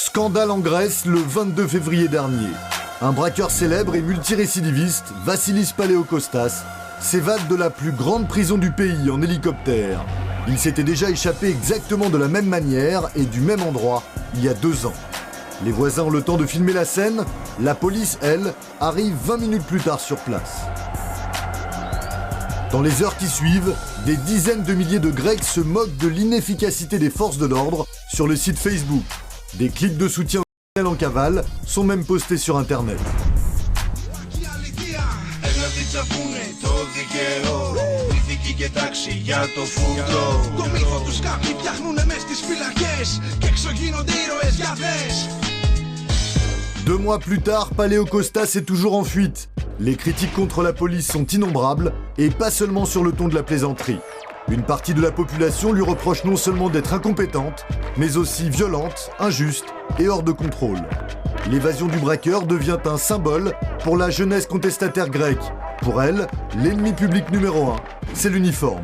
Scandale en Grèce le 22 février dernier. Un braqueur célèbre et multirécidiviste, Vassilis Paleokostas, s'évade de la plus grande prison du pays en hélicoptère. Il s'était déjà échappé exactement de la même manière et du même endroit il y a 2 ans. Les voisins ont le temps de filmer la scène, la police, elle, arrive 20 minutes plus tard sur place. Dans les heures qui suivent, des dizaines de milliers de Grecs se moquent de l'inefficacité des forces de l'ordre sur le site Facebook. Des clips de soutien en cavale sont même postés sur Internet. Deux mois plus tard, Paleokostas est toujours en fuite. Les critiques contre la police sont innombrables, et pas seulement sur le ton de la plaisanterie. Une partie de la population lui reproche non seulement d'être incompétente, mais aussi violente, injuste et hors de contrôle. L'évasion du braqueur devient un symbole pour la jeunesse contestataire grecque. Pour elle, l'ennemi public numéro 1, c'est l'uniforme.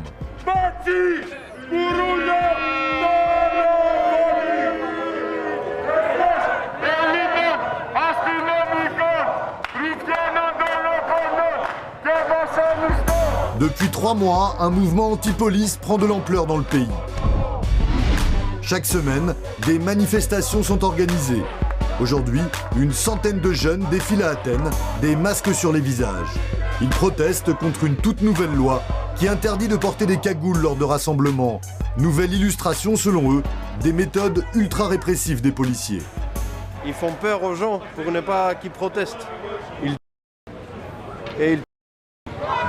Depuis 3 mois, un mouvement anti-police prend de l'ampleur dans le pays. Chaque semaine, des manifestations sont organisées. Aujourd'hui, une centaine de jeunes défilent à Athènes, des masques sur les visages. Ils protestent contre une toute nouvelle loi qui interdit de porter des cagoules lors de rassemblements. Nouvelle illustration, selon eux, des méthodes ultra-répressives des policiers. Ils font peur aux gens pour ne pas qu'ils protestent.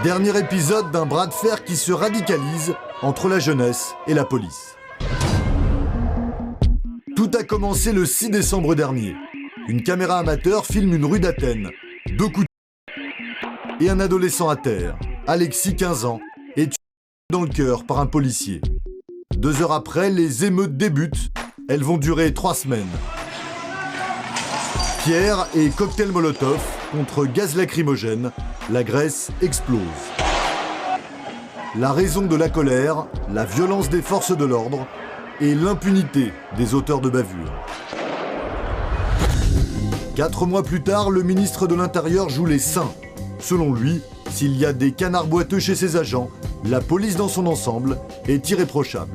Dernier épisode d'un bras de fer qui se radicalise entre la jeunesse et la police. Tout a commencé le 6 décembre dernier. Une caméra amateur filme une rue d'Athènes. 2 coups de et un adolescent à terre, Alexis, 15 ans, est tué dans le cœur par un policier. 2 heures après, les émeutes débutent. Elles vont durer 3 semaines. Pierre et cocktail Molotov contre gaz lacrymogène, la Grèce explose. La raison de la colère, la violence des forces de l'ordre et l'impunité des auteurs de bavures. 4 mois plus tard, le ministre de l'Intérieur joue les saints. Selon lui, s'il y a des canards boiteux chez ses agents, la police dans son ensemble est irréprochable.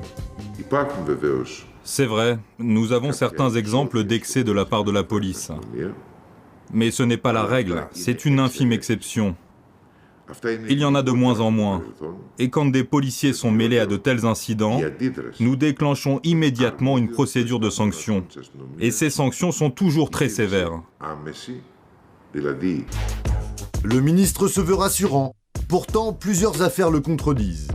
C'est vrai, nous avons certains exemples d'excès de la part de la police. Mais ce n'est pas la règle, c'est une infime exception. Il y en a de moins en moins. Et quand des policiers sont mêlés à de tels incidents, nous déclenchons immédiatement une procédure de sanction. Et ces sanctions sont toujours très sévères. Le ministre se veut rassurant. Pourtant, plusieurs affaires le contredisent.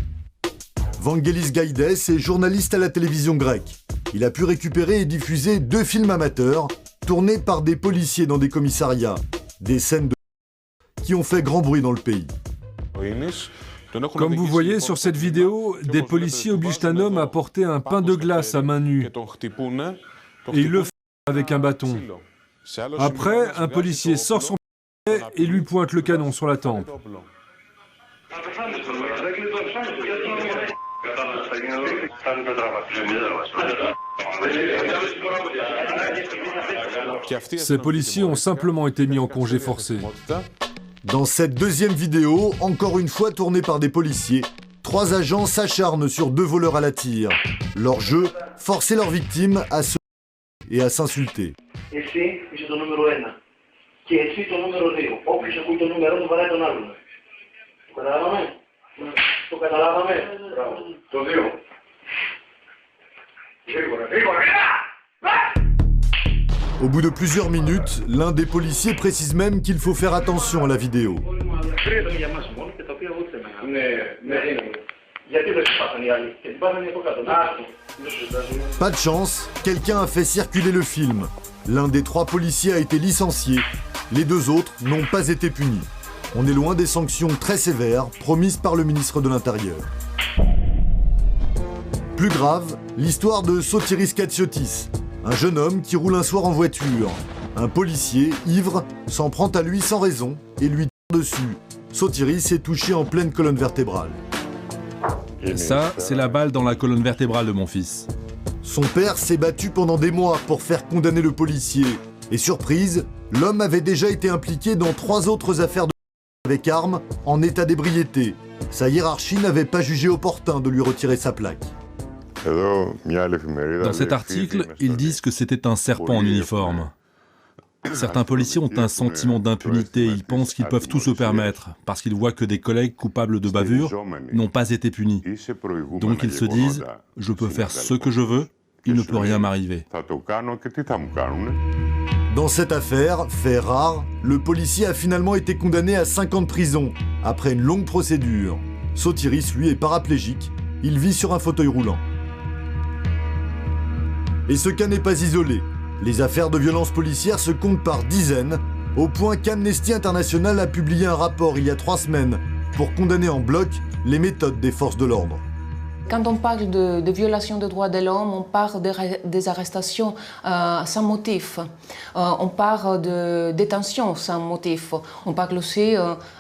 Vangelis Gaides est journaliste à la télévision grecque. Il a pu récupérer et diffuser 2 films amateurs tournés par des policiers dans des commissariats. Des scènes de qui ont fait grand bruit dans le pays. Comme vous voyez sur cette vidéo, des policiers obligent un homme à porter un pain de glace à main nue. Et il le fait avec un bâton. Après, un policier sort son pistolet et lui pointe le canon sur la tempe. Ces policiers ont simplement été mis en congé forcé. Dans cette deuxième vidéo, encore une fois tournée par des policiers, 3 agents s'acharnent sur 2 voleurs à la tire. Leur jeu, forcer leurs victimes à se et à s'insulter. Au bout de plusieurs minutes, l'un des policiers précise même qu'il faut faire attention à la vidéo. Pas de chance, quelqu'un a fait circuler le film. L'un des 3 policiers a été licencié, les 2 autres n'ont pas été punis. On est loin des sanctions très sévères promises par le ministre de l'Intérieur. Plus grave, l'histoire de Sotiris Katsiotis, un jeune homme qui roule un soir en voiture. Un policier, ivre, s'en prend à lui sans raison et lui tire dessus. Sotiris est touché en pleine colonne vertébrale. Ça, c'est la balle dans la colonne vertébrale de mon fils. Son père s'est battu pendant des mois pour faire condamner le policier. Et surprise, l'homme avait déjà été impliqué dans 3 autres affaires de avec armes en état d'ébriété. Sa hiérarchie n'avait pas jugé opportun de lui retirer sa plaque. Dans cet article, ils disent que c'était un serpent en uniforme. Certains policiers ont un sentiment d'impunité, ils pensent qu'ils peuvent tout se permettre, parce qu'ils voient que des collègues coupables de bavure n'ont pas été punis. Donc ils se disent, je peux faire ce que je veux, il ne peut rien m'arriver. Dans cette affaire, fait rare, le policier a finalement été condamné à 5 ans de prison, après une longue procédure. Sotiris, lui, est paraplégique, il vit sur un fauteuil roulant. Et ce cas n'est pas isolé. Les affaires de violences policières se comptent par dizaines, au point qu'Amnesty International a publié un rapport il y a 3 semaines pour condamner en bloc les méthodes des forces de l'ordre. Quand on parle de violation des droits de l'homme, on parle des arrestations sans motif. On parle de détention sans motif. On parle aussi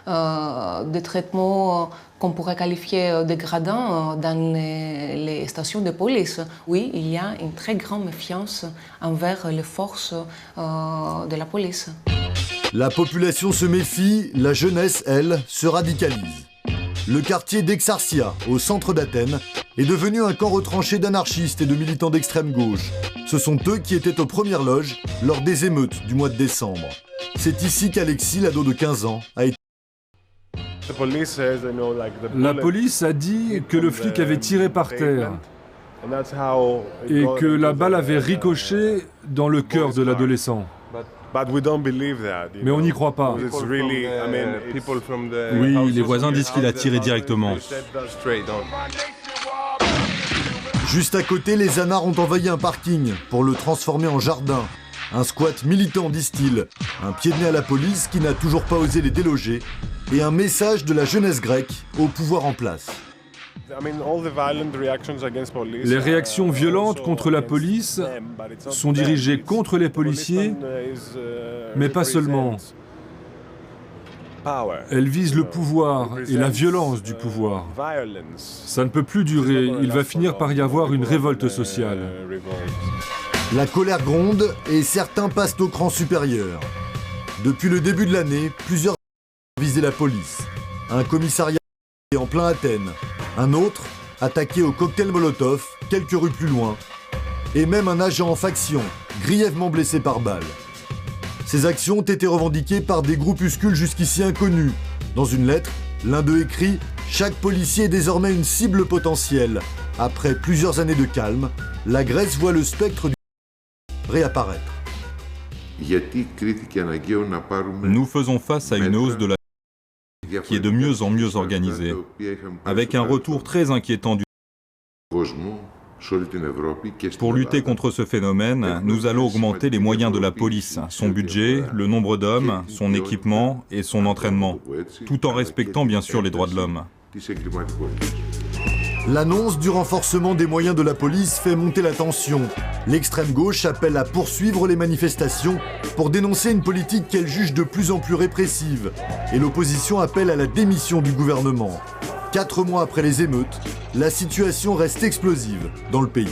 de traitements qu'on pourrait qualifier de dégradants dans les stations de police. Oui, il y a une très grande méfiance envers les forces de la police. La population se méfie, la jeunesse, elle, se radicalise. Le quartier d'Exarchia, au centre d'Athènes, est devenu un camp retranché d'anarchistes et de militants d'extrême gauche. Ce sont eux qui étaient aux premières loges lors des émeutes du mois de décembre. C'est ici qu'Alexis, l'ado de 15 ans, a été... La police a dit que le flic avait tiré par terre et que la balle avait ricoché dans le cœur de l'adolescent. Mais on n'y croit pas. Oui, les voisins disent qu'il a tiré directement. Juste à côté, les anards ont envahi un parking pour le transformer en jardin. Un squat militant, disent-ils, un pied de nez à la police qui n'a toujours pas osé les déloger, et un message de la jeunesse grecque au pouvoir en place. Les réactions violentes contre la police sont dirigées contre les policiers, mais pas seulement. Elles visent le pouvoir et la violence du pouvoir. Ça ne peut plus durer, il va finir par y avoir une révolte sociale. La colère gronde et certains passent au cran supérieur. Depuis le début de l'année, plusieurs ont visé la police. Un commissariat en plein Athènes, un autre attaqué au cocktail Molotov quelques rues plus loin, et même un agent en faction, grièvement blessé par balle. Ces actions ont été revendiquées par des groupuscules jusqu'ici inconnus. Dans une lettre, l'un d'eux écrit « Chaque policier est désormais une cible potentielle. Après plusieurs années de calme, la Grèce voit le spectre du réapparaître. » Nous faisons face à une hausse de la qui est de mieux en mieux organisée, avec un retour très inquiétant du... Pour lutter contre ce phénomène, nous allons augmenter les moyens de la police, son budget, le nombre d'hommes, son équipement et son entraînement, tout en respectant bien sûr les droits de l'homme. L'annonce du renforcement des moyens de la police fait monter la tension. L'extrême gauche appelle à poursuivre les manifestations pour dénoncer une politique qu'elle juge de plus en plus répressive. Et l'opposition appelle à la démission du gouvernement. 4 mois après les émeutes, la situation reste explosive dans le pays.